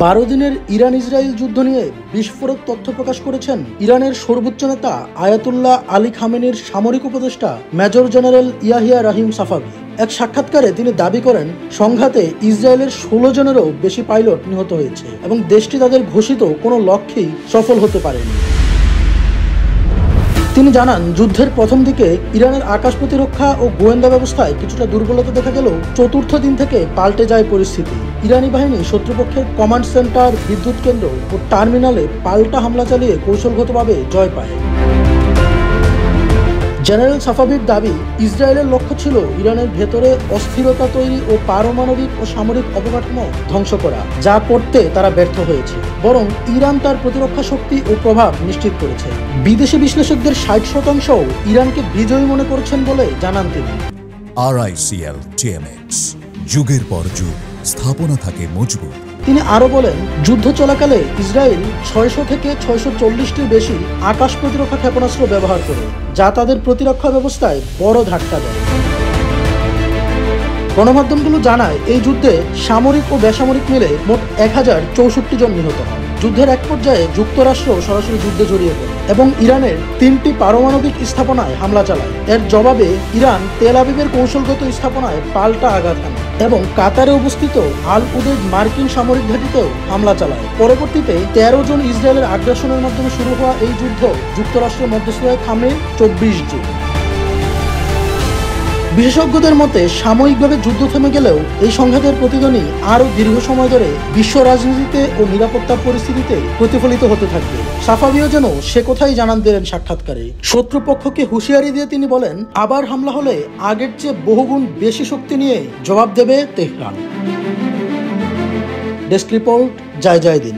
12 দিনের Iran Israel যুদ্ধ নিয়ে বিস্ফোরক তথ্য প্রকাশ করেছেন ইরানের সর্বোচ্চ নেতা আয়াতুল্লাহ আলী খামেনির সামরিক উপদেষ্টা মেজর জেনারেল ইয়াহিয়া রাহিম সাফাভি। এক সাক্ষাৎকারে তিনি দাবি করেন, সংঘাতে ইসরায়েলের 16 জনেরও বেশি পাইলট নিহত হয়েছে এবং দেশটি তাদের ঘোষিত কোনো লক্ষ্যেই সফল হতে পারেনি। তিনি জানান, যুদ্ধের প্রথম দিকে ইরানের আকাশ প্রতিরক্ষা ও গোয়েন্দা ব্যবস্থায় কিছুটা দুর্বলতা দেখা গেলেও চতুর্থ দিন থেকে পাল্টে যায় পরিস্থিতি। ইরানি বাহিনী শত্রুপক্ষের কমান্ড সেন্টার, বিদ্যুৎ কেন্দ্র ও টার্মিনালে পাল্টা হামলা চালিয়ে কৌশলগতভাবে জয় পায়। জেনারেল সাফাভির দাবি, ইসরায়েলের লক্ষ্য ছিল ইরানের ভেতরে অস্থিরতা তৈরি ও পারমাণবিক ও সামরিক অবকাঠামো ধ্বংস করা, যা করতে তারা ব্যর্থ হয়েছে। বরং ইরান তার প্রতিরক্ষা শক্তি ও প্রভাব নিশ্চিত করেছে। বিদেশি বিশ্লেষকদের 60% ইরানকে বিজয়ী মনে করছেন বলে জানান তিনি। RICL TMX, যুগের পর যুগ স্থাপনা থাকে মজবুত। তিনি আরো বলেন, যুদ্ধ চলাকালে ইসরায়েল 600 থেকে 640টির বেশি আকাশ প্রতিরক্ষা ক্ষেপণাস্ত্র ব্যবহার করে, যা তাদের প্রতিরক্ষা ব্যবস্থায় বড় ধাক্কা দেয়। গণমাধ্যমগুলো জানায়, এই যুদ্ধে সামরিক ও বেসামরিক মিলে মোট 1064 জন নিহত হন। যুদ্ধের এক পর্যায়ে যুক্তরাষ্ট্র সরাসরি যুদ্ধে জড়িয়ে পড়ে এবং ইরানের 3টি পারমাণবিক স্থাপনায় হামলা চালায়। এর জবাবে ইরান তেল আবিবের কৌশলগত স্থাপনায় পাল্টা আঘাত হানে এবং কাতারে অবস্থিত আল উদেদ মার্কিন সামরিক ঘাঁটিতেও হামলা চালায়। পরবর্তীতে 13 জন ইসরায়েলের আগ্রাসনের মাধ্যমে শুরু হওয়া এই যুদ্ধ যুক্তরাষ্ট্রের মধ্যস্থতায় থামে 24 জুন। বিশেষজ্ঞদের মতে, সাময়িকভাবে যুদ্ধ থেমে গেলেও এই সংঘাতের প্রতিধ্বনি আরও দীর্ঘ সময় ধরে বিশ্ব রাজনীতিতে ও নিরাপত্তার পরিস্থিতিতে প্রতিফলিত হতে থাকবে। সাফাভিও যেন সে কথাই জানান দিলেন সাক্ষাৎকারে। শত্রুপক্ষকে হুঁশিয়ারি দিয়ে তিনি বলেন, আবার হামলা হলে আগের চেয়ে বহুগুণ বেশি শক্তি নিয়ে জবাব দেবে তেহরান। ডেস্ক রিপোর্ট, জয় জয় দিন।